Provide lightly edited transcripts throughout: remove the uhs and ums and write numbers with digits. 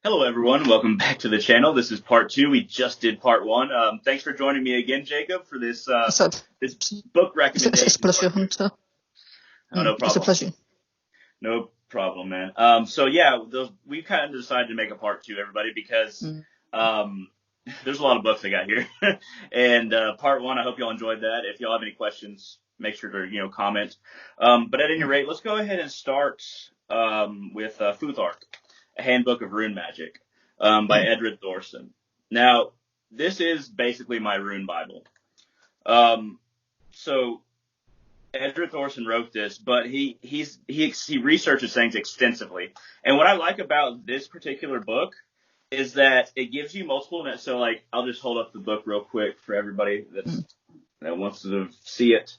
Hello, everyone. Welcome back to the channel. This is part two. We just did part one. Thanks for joining me again, Jacob, for this So, this book it's a recommendation pleasure, part two. Hunter. Oh, no It's a problem. pleasure. No problem, man. So yeah, we kind of decided to make a part two, everybody, because Mm. um, there's a lot of books I got here, and part one. I hope y'all enjoyed that. If y'all have any questions, make sure to comment. But at any rate, let's go ahead and start with Futhark, A Handbook of Rune Magic, by Mm. Edred Thorson. Now, this is basically my rune Bible. So Edred Thorson wrote this, but he researches things extensively. And what I like about this particular book is that it gives you multiple. So, like, I'll just hold up the book real quick for everybody that wants to see it.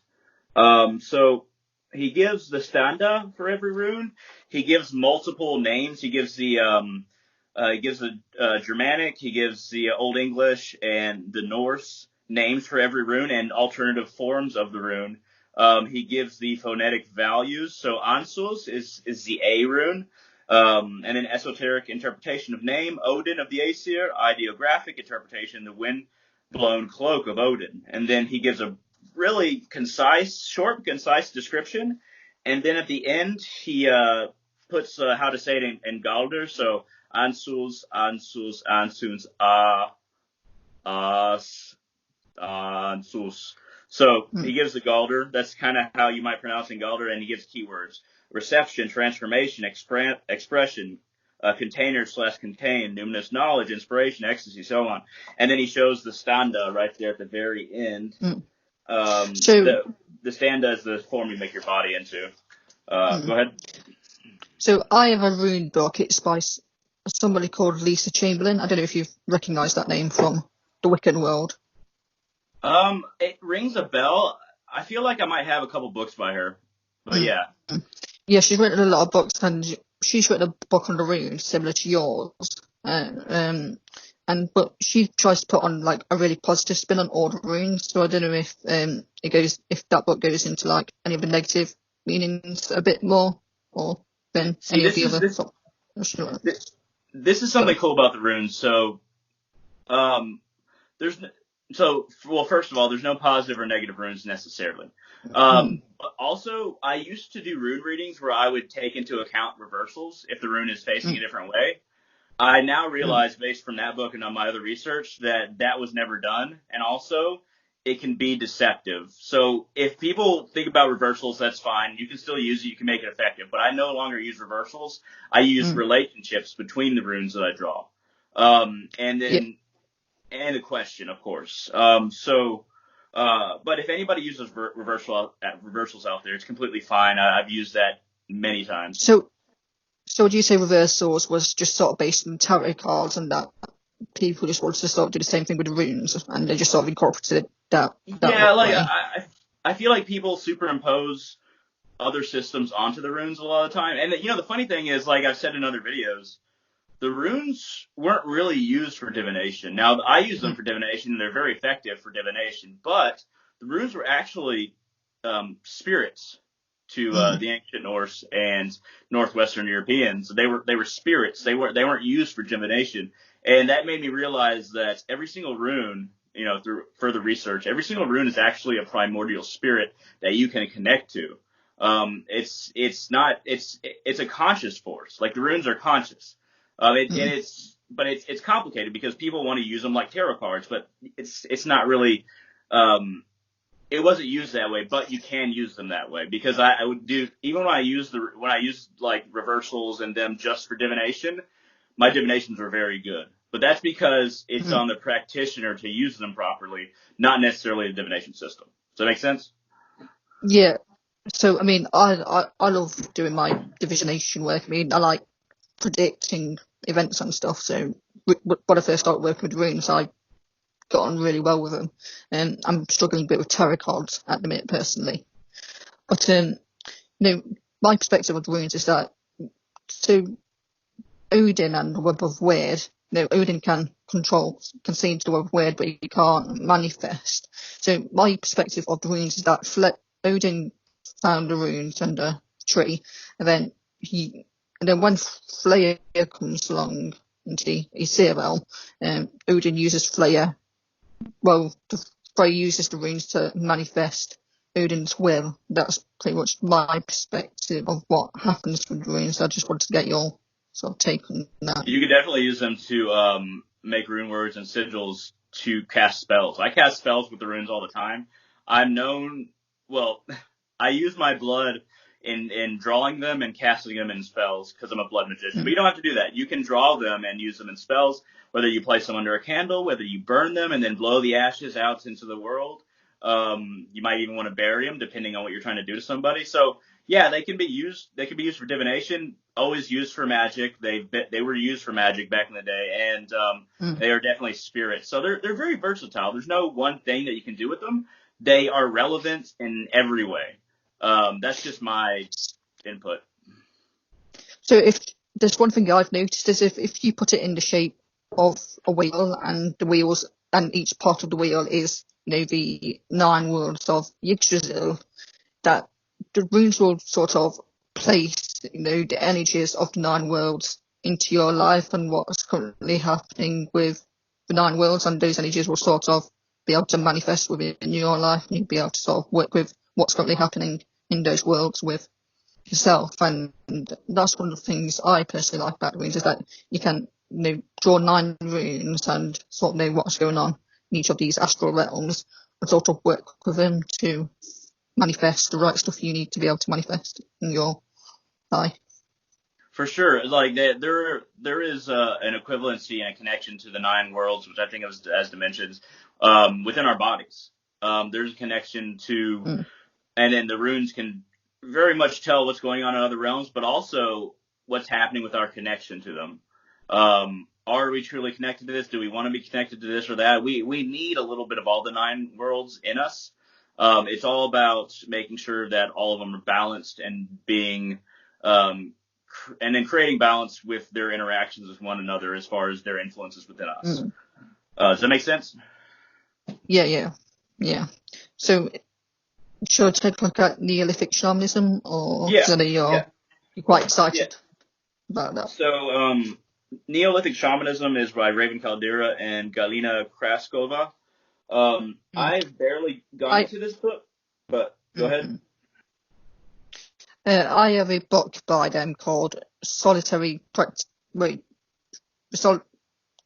So he gives the standa for every rune. He gives multiple names. He gives the Germanic. He gives the Old English and the Norse names for every rune and alternative forms of the rune. He gives the phonetic values. So Ansus is the A rune. And an esoteric interpretation of name, Odin of the Aesir, ideographic interpretation, the wind-blown cloak of Odin. And then he gives a really concise, short, concise description. And then at the end, he puts how to say it in Galdr. So Ansus, Ansus, Ansuns, As, Ansus. So he gives the Galdr. That's kind of how you might pronounce in Galdr, and he gives keywords: reception, transformation, expression, container/contain, numinous knowledge, inspiration, ecstasy, so on. And then he shows the standa right there at the very end. So, The standa is the form you make your body into. Go ahead. so I have a rune book. It's by somebody called Lisa Chamberlain. I don't know if you've recognised that name from the Wiccan world. It rings a bell. I feel like I might have a couple books by her, but yeah. Yeah, she's written a lot of books, and she's written a book on the runes similar to yours. But she tries to put on like a really positive spin on all the runes. So I don't know if if that book goes into like any of the negative meanings a bit more, or than See, any of this the is other. this Sure. this is something cool about the runes. So, there's well, first of all, there's no positive or negative runes necessarily. But also, I used to do rune readings where I would take into account reversals if the rune is facing a different way. I now realize, based from that book and on my other research, that was never done, and also it can be deceptive. So if people think about reversals, that's fine. You can still use it. You can make it effective. But I no longer use reversals. I use relationships between the runes that I draw, and Yeah. then and a question, of course. But if anybody uses reversals out there, it's completely fine. I've used that many times. So would you say reversals was just sort of based on tarot cards, and that people just wanted to sort of do the same thing with the runes, and they just sort of incorporated that Yeah, like way? I feel like people superimpose other systems onto the runes a lot of the time. And the funny thing is, like I've said in other videos, the runes weren't really used for divination. Now, I use them for divination, and they're very effective for divination. But the runes were actually spirits to the ancient Norse and Northwestern Europeans. They were spirits. They weren't used for divination, and that made me realize that every single rune, through further research, every single rune is actually a primordial spirit that you can connect to. It's a conscious force. Like the runes are conscious. It's complicated because people want to use them like tarot cards, but it's not really. It wasn't used that way, but you can use them that way because I would do even when I use like reversals and them just for divination, my divinations were very good. But that's because it's on the practitioner to use them properly, not necessarily the divination system. Does that make sense? Yeah. So I mean, I love doing my divination work. I mean, I like predicting events and stuff. So when I first started working with runes, I got on really well with them. I'm struggling a bit with tarot cards at the minute personally. But my perspective of runes is that Odin and the web of weird. Odin can see into the web of weird, but he can't manifest. So my perspective of the runes is that Odin found the runes under a tree, and then when Freya comes along, into the Aesir realm. Odin uses Freya. Well, Freya uses the runes to manifest Odin's will. That's pretty much my perspective of what happens with the runes. I just wanted to get your sort of take on that. You could definitely use them to make rune words and sigils to cast spells. I cast spells with the runes all the time. I'm known, well, I use my blood in drawing them and casting them in spells because I'm a blood magician. But you don't have to do that. You can draw them and use them in spells, whether you place them under a candle, whether you burn them and then blow the ashes out into the world. You might even want to bury them, depending on what you're trying to do to somebody. So yeah, they can be used. They can be used for divination. Always used for magic. They were used for magic back in the day, and they are definitely spirits. So they're very versatile. There's no one thing that you can do with them. They are relevant in every way. That's just my input. So if there's one thing I've noticed is if you put it in the shape of a wheel, and the wheels and each part of the wheel is the 9 worlds of Yggdrasil, that the runes will sort of place the energies of the 9 worlds into your life and what's currently happening with the 9 worlds, and those energies will sort of be able to manifest within your life, and you'll be able to sort of work with what's currently happening in those worlds with yourself. And that's one of the things I personally like about the runes, is that you can draw 9 runes and sort of know what's going on in each of these astral realms, and sort of work with them to manifest the right stuff you need to be able to manifest in your life. For sure, like there is an equivalency and a connection to the 9 worlds, which I think of as dimensions within our bodies. There's a connection to, and then the runes can very much tell what's going on in other realms, but also what's happening with our connection to them. Are we truly connected to this? Do we want to be connected to this or that? We need a little bit of all the 9 worlds in us. It's all about making sure that all of them are balanced and being, and then creating balance with their interactions with one another as far as their influences within us. Does that make sense? Yeah. So, should I take a look at Neolithic Shamanism, or you're quite excited about that? So, Neolithic Shamanism is by Raven Caldera and Galina Kraskova. I've barely gone into this book, but go ahead. I have a book by them called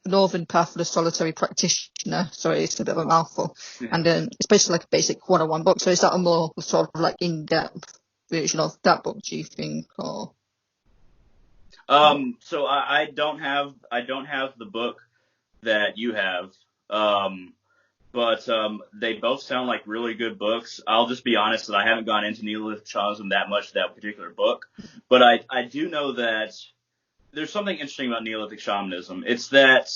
Northern Path for the Solitary Practitioner. Sorry, it's a bit of a mouthful. And it's basically like a basic 101 book. So is that a more sort of like in-depth version of that book, do you think? Or so I don't have the book that you have. But they both sound like really good books. I'll just be honest that I haven't gone into Neolithic Shamanism that much, that particular book. But I do know that there's something interesting about Neolithic Shamanism. It's that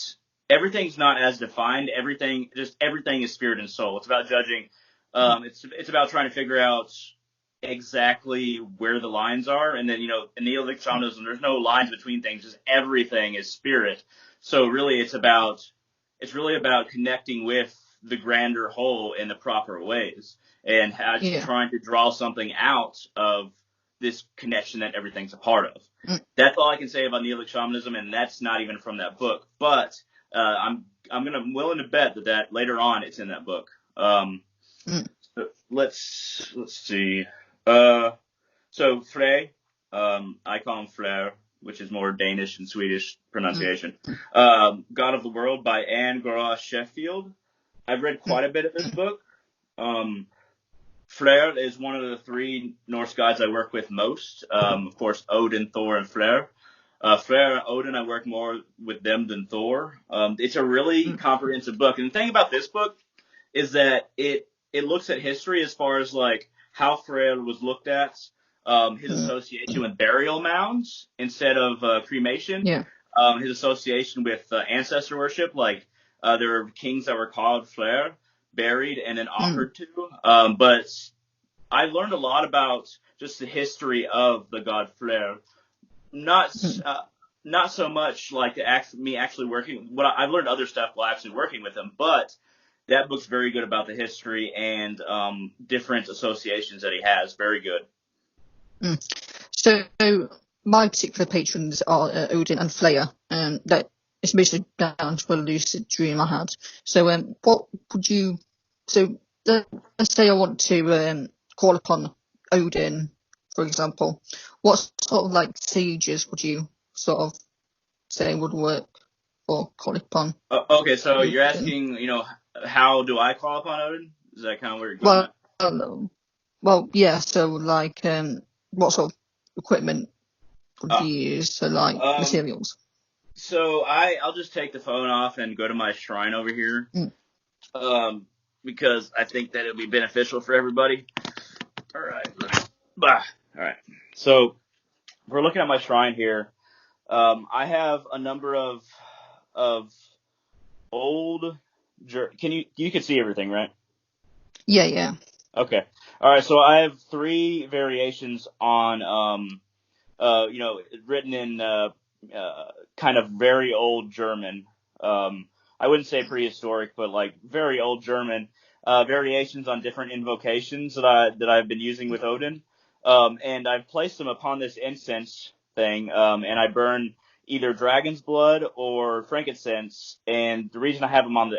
everything's not as defined. Everything is spirit and soul. It's about judging. It's about trying to figure out exactly where the lines are. And then, in Neolithic Shamanism, there's no lines between things. Just everything is spirit. So really it's really about connecting with the grander whole in the proper ways, and trying to draw something out of this connection that everything's a part of. That's all I can say about Neolithic Shamanism, and that's not even from that book. But I'm willing to bet that later on it's in that book. So let's see. So Frey, I call him Fleur, which is more Danish and Swedish pronunciation. God of the World by Anne Gora Sheffield. I've read quite a bit of this book. Freyr is one of the 3 Norse gods I work with most. Of course, Odin, Thor, and Freyr. Freyr and Odin, I work more with them than Thor. It's a really comprehensive book. And the thing about this book is that it looks at history as far as like how Freyr was looked at, his association with burial mounds instead of cremation. His association with ancestor worship, like there were kings that were called Freyr, buried and then offered to. But I learned a lot about just the history of the god Freyr. Not so much like me actually working. I've learned other stuff while actually working with him, but that book's very good about the history and different associations that he has. Very good. So my particular patrons are Odin and Freya. That it's basically down to a lucid dream I had. So, what would you? So, let's say I want to call upon Odin, for example. What sort of like sages would you sort of say would work for calling upon Okay, so you're Odin? asking, how do I call upon Odin? Is that kind of where you're going Well, at? well, yeah. So, like, what sort of equipment would Oh, you use? So, like, um, materials. so I'll just take the phone off and go to my shrine over here, Mm, um, because I think that it'll be beneficial for everybody. All right. Bah. All right. So we're looking at my shrine here. I have a number of old. You can see everything, right? yeah, yeah. Okay. All right. So I have three variations on written in kind of very old German. I wouldn't say prehistoric, but like very old German variations on different invocations that I've been using with Odin. And I've placed them upon this incense thing, and I burn either dragon's blood or frankincense. And the reason I have them on the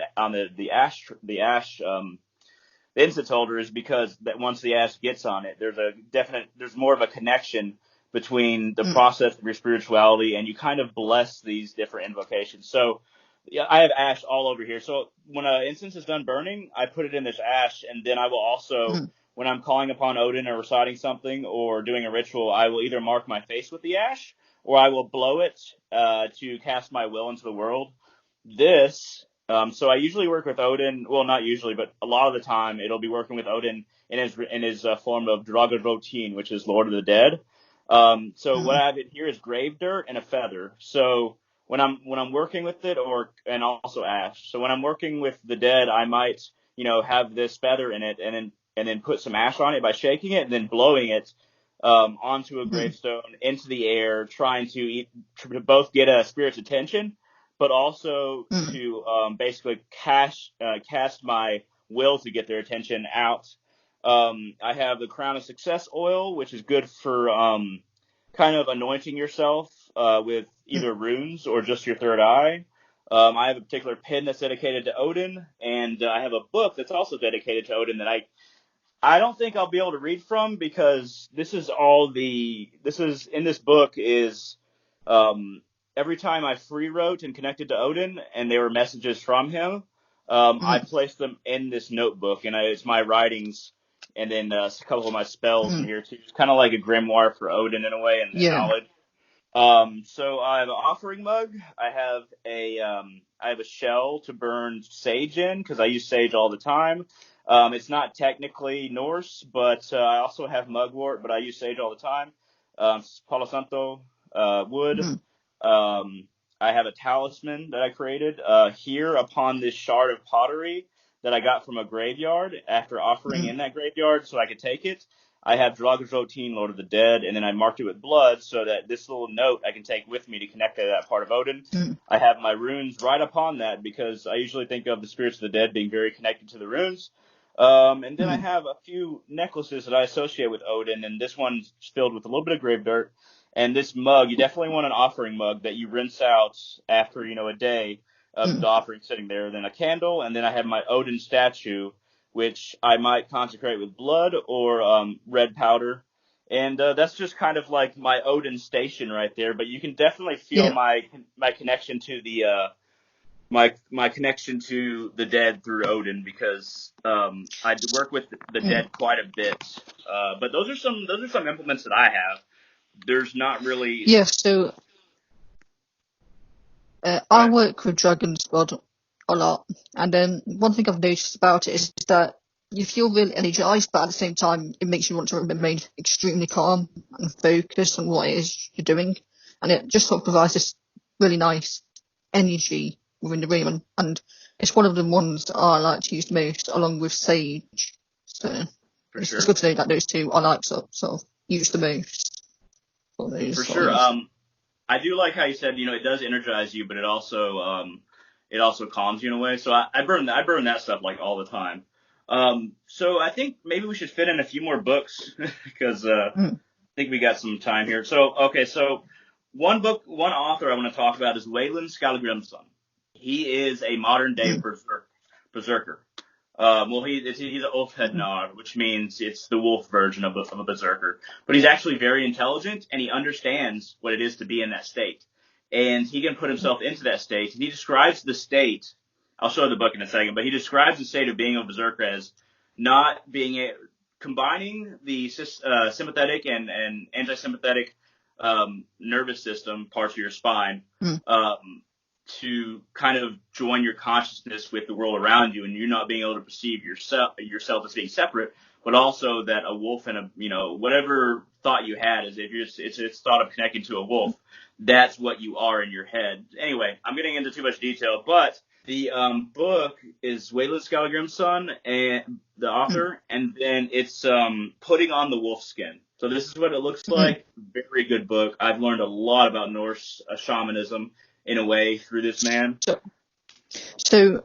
incense holder is because that once the ash gets on it, there's more of a connection between the Mm, process of your spirituality, and you kind of bless these different invocations. So, yeah, I have ash all over here. So when an incense is done burning, I put it in this ash, and then I will also, mm, when I'm calling upon Odin or reciting something or doing a ritual, I will either mark my face with the ash or I will blow it to cast my will into the world. So I usually work with Odin. Well, not usually, but a lot of the time it'll be working with Odin in his form of Draugarotin, which is Lord of the Dead. So what mm, I have in here is grave dirt and a feather. So when I'm working with it, and also ash. So when I'm working with the dead, I might have this feather in it, and then put some ash on it by shaking it and then blowing it onto a mm, gravestone into the air, trying to both get a spirit's attention, but also mm, to basically cast my will to get their attention out. I have the Crown of Success oil, which is good for kind of anointing yourself with mm. either runes or just your third eye. I have a particular pin that's dedicated to Odin, and I have a book that's also dedicated to Odin that I don't think I'll be able to read from, because this is in this book is um, every time I free wrote and connected to Odin and there were messages from him, I Mm, placed them in this notebook, and it's my writings and then a couple of my spells in mm. here too. It's kind of like a grimoire for Odin in a way, and Yeah. knowledge. So I have an offering mug. I have a shell to burn sage in because I use sage all the time. It's not technically Norse, but I also have mugwort, but I use sage all the time. Palo Santo wood. Mm, Um, I have a talisman that I created here upon this shard of pottery that I got from a graveyard after offering mm, in that graveyard so I could take it. I have Draugarotin, Lord of the Dead, and then I marked it with blood so that this little note I can take with me to connect to that part of Odin. mm, I have my runes right upon that because I usually think of the spirits of the dead being very connected to the runes. And then I mm, have a few necklaces that I associate with Odin, and this one's filled with a little bit of grave dirt. And this mug, you definitely want an offering mug that you rinse out after, a day of mm. the offering sitting there. Then a candle, and then I have my Odin statue, which I might consecrate with blood or red powder. And that's just kind of like my Odin station right there. But you can definitely feel Yeah. my connection to my connection to the dead through Odin, because I work with the Mm. dead quite a bit. But those are some implements that I have. There's not really. Yeah. So Go I ahead. work with Dragon's Blood a lot, and then one thing I've noticed about it is that you feel really energized, but at the same time, it makes you want to remain extremely calm and focused on what it is you're doing, and it just sort of provides this really nice energy within the room, and it's one of the ones that I like to use most, along with Sage. So For it's sure. good to know that those two I like sort of use the most for those For sort of sure. things. I do like how you said, it does energize you, but it also calms you in a way. So I burn that stuff like all the time. So I think maybe we should fit in a few more books because I Mm, think we got some time here. So okay, so one author I want to talk about is Wayland Skallagrimsson. He is a modern day berserker. He's an Ulfhednar, which means it's the wolf version of a berserker. But he's actually very intelligent, and he understands what it is to be in that state. And he can put himself into that state, and he describes the state. I'll show the book in a second, but he describes the state of being a berserker as not being combining the sympathetic and anti-sympathetic nervous system parts of your spine to kind of join your consciousness with the world around you, and you're not being able to perceive yourself as being separate, but also that a wolf and whatever thought you had is if it's thought of connecting to a wolf, that's what you are in your head. Anyway, I'm getting into too much detail, but the book is Wayland Skallagrimsson, and the author, and then it's Putting on the Wolf Skin. So this is what it looks like. Very good book. I've learned a lot about Norse shamanism in a way through this man. So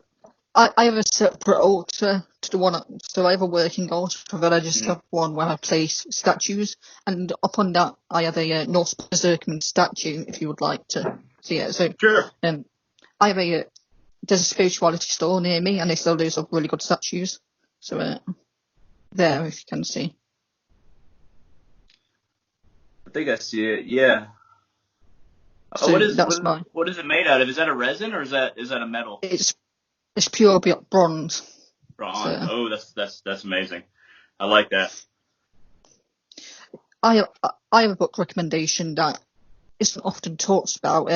I have a separate altar to the one. So I have a working altar, but I just have one where I place statues, and upon that I have a Norse Berserkman statue. If you would like to see it, so sure. I have there's a spirituality store near me, and they sell those really good statues. So there, if you can see. I think I see it. Yeah. So what is it made out of? Is that a resin or is that a metal? It's pure bronze. Bronze. So, that's amazing. I like that. I have a book recommendation that isn't often talked about.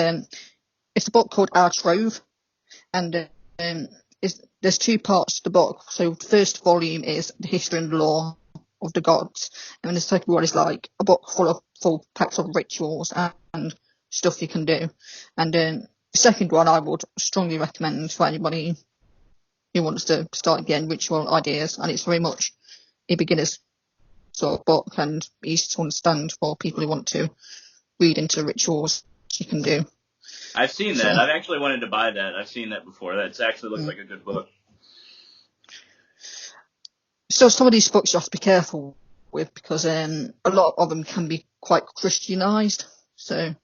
It's a book called Our Trove, and there's two parts to the book. So the first volume is the history and lore of the gods, and then the second one is like a book full packs of rituals and stuff you can do. And the second one I would strongly recommend for anybody who wants to start getting ritual ideas, and it's very much a beginner's sort of book and easy to understand for people who want to read into rituals you can do. I've seen that. I've actually wanted to buy that. I've seen that before. That actually looks like a good book. So some of these books you have to be careful with because a lot of them can be quite Christianized. So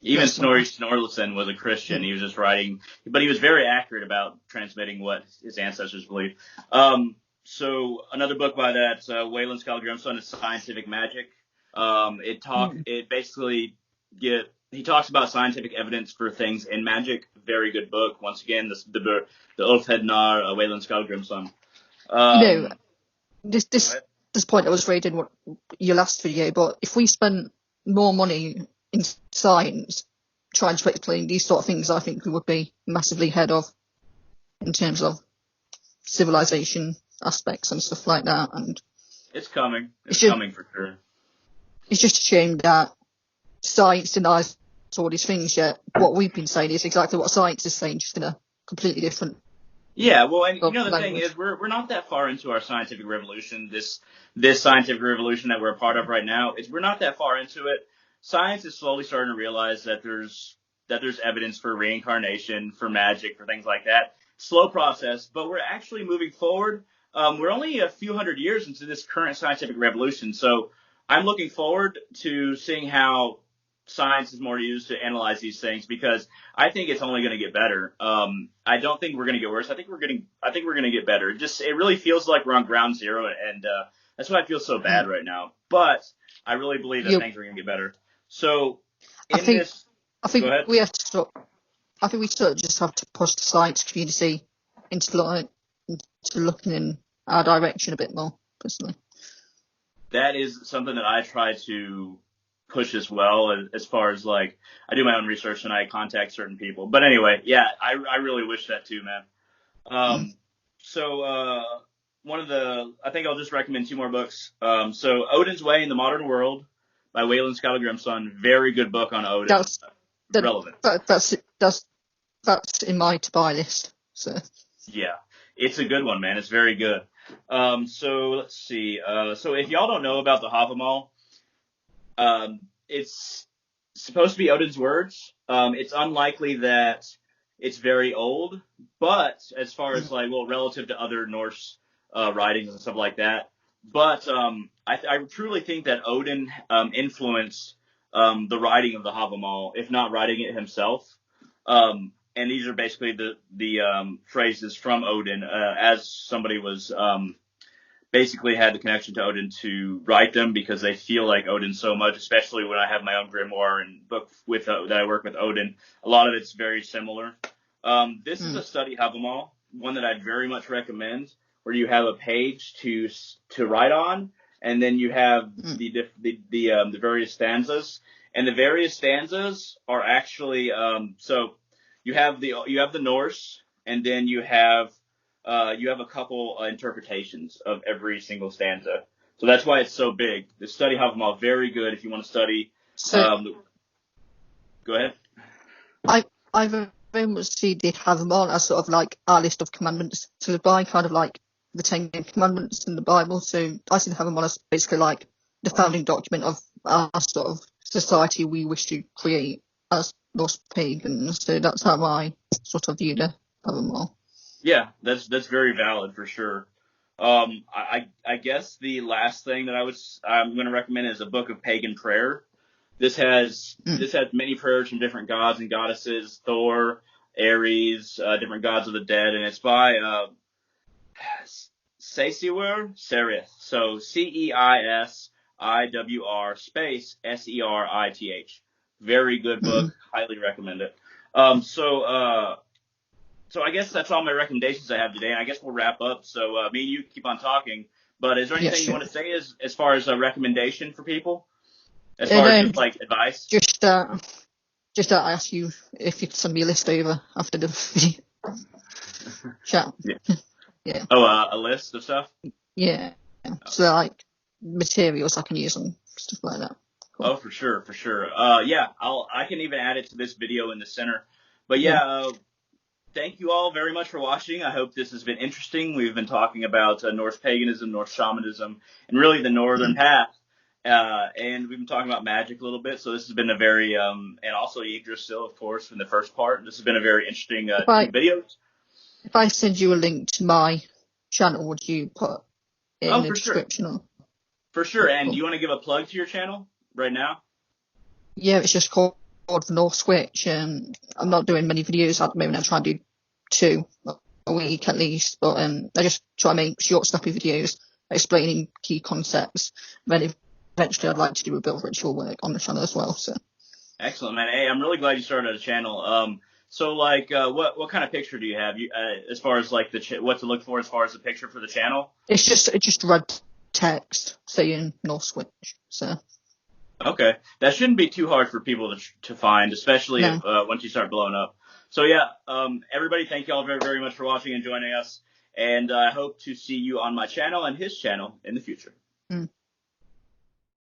even Snorri Sturluson was a Christian. He was just writing, but he was very accurate about transmitting what his ancestors believed. So another book by that Wayland Skallagrimsson is Scientific Magic. He talks about scientific evidence for things in magic. Very good book. Once again, the Ulfhednar Wayland Skallagrimsson. This point I was reading what your last video, but if we spent more money in science trying to explain these sort of things, I think we would be massively ahead of in terms of civilization aspects and stuff like that. And it's coming. It's coming for sure. It's just a shame that science denies all these things, yet what we've been saying is exactly what science is saying, just in a completely different. Yeah, well, and the thing is, we're not that far into our scientific revolution. This scientific revolution that we're a part of right now, we're not that far into it. Science is slowly starting to realize that there's evidence for reincarnation, for magic, for things like that. Slow process, but we're actually moving forward. We're only a few hundred years into this current scientific revolution, so I'm looking forward to seeing how science is more used to analyze these things, because I think it's only going to get better. I don't think we're going to get worse. I think we're going to get better. It really feels like we're on ground zero, and that's why I feel so bad right now. But I really believe that things are going to get better. So I think we have to stop. I think we sort of just have to push the science community into looking in our direction a bit more, personally. That is something that I try to push as well, as far as like I do my own research and I contact certain people. But anyway, yeah, I really wish that too, man. So I think I'll just recommend two more books. So Odin's Way in the Modern World by Wayland Skallagrimsson, very good book on Odin. Relevant. That's in my to buy list. So yeah, it's a good one, man. It's very good. So let's see. So if y'all don't know about the Havamal, it's supposed to be Odin's words. It's unlikely that it's very old, but as far as relative to other Norse writings and stuff like that. But I truly think that Odin influenced the writing of the Havamal, if not writing it himself. And these are basically the phrases from Odin, as somebody was basically had the connection to Odin to write them because they feel like Odin so much, especially when I have my own grimoire and book with that I work with Odin. A lot of it's very similar. This is a study Havamal, one that I'd very much recommend, where you have a page to write on, and then you have the various stanzas, and the various stanzas are actually so you have the Norse, and then you have a couple interpretations of every single stanza. So that's why it's so big. The study Havamal, very good if you want to study. Go ahead. I very much see the Havamal as sort of like our list of commandments to live by, kind of like the 10 Commandments in the Bible. So I see the Havamal as basically like the founding document of our sort of society we wish to create as Norse pagans. So that's how I sort of view the Havamal. Yeah, that's very valid for sure. I guess the last thing that I'm going to recommend is a book of pagan prayer. This has many prayers from different gods and goddesses, Thor, Ares, different gods of the dead, and it's by Serith. So CEISIWR space SERITH. Very good book. Highly recommend it. So I guess that's all my recommendations I have today, and I guess we'll wrap up. So me and you keep on talking. But is there anything you want to say as far as a recommendation for people? As far as just, like, advice? Just I ask you if you could send me a list over after the video chat. Yeah. Oh, a list of stuff? Yeah. So like materials I can use and stuff like that. Cool. Oh, for sure. Yeah, I can even add it to this video in the center. But thank you all very much for watching. I hope this has been interesting. We've been talking about Norse paganism, Norse shamanism, and really the northern path. And we've been talking about magic a little bit. So this has been a very, and also Yggdrasil, of course, from the first part. This has been a very interesting video. If I send you a link to my channel, would you put it in the description? Sure. For sure. And do you want to give a plug to your channel right now? Yeah, it's just called the Norse Witch, and I'm not doing many videos at the moment. I try and do 2 a week at least, but I just try and make short, snappy videos explaining key concepts. Then eventually I'd like to do a bit of ritual work on the channel as well. So. Excellent, man. Hey, I'm really glad you started a channel. So, like, what kind of picture do you have? As far as like what to look for as far as the picture for the channel? It's just red text saying Norse Witch. So. Okay, that shouldn't be too hard for people to find, especially if once you start blowing up. So yeah, everybody, thank you all very, very much for watching and joining us, and I hope to see you on my channel and his channel in the future.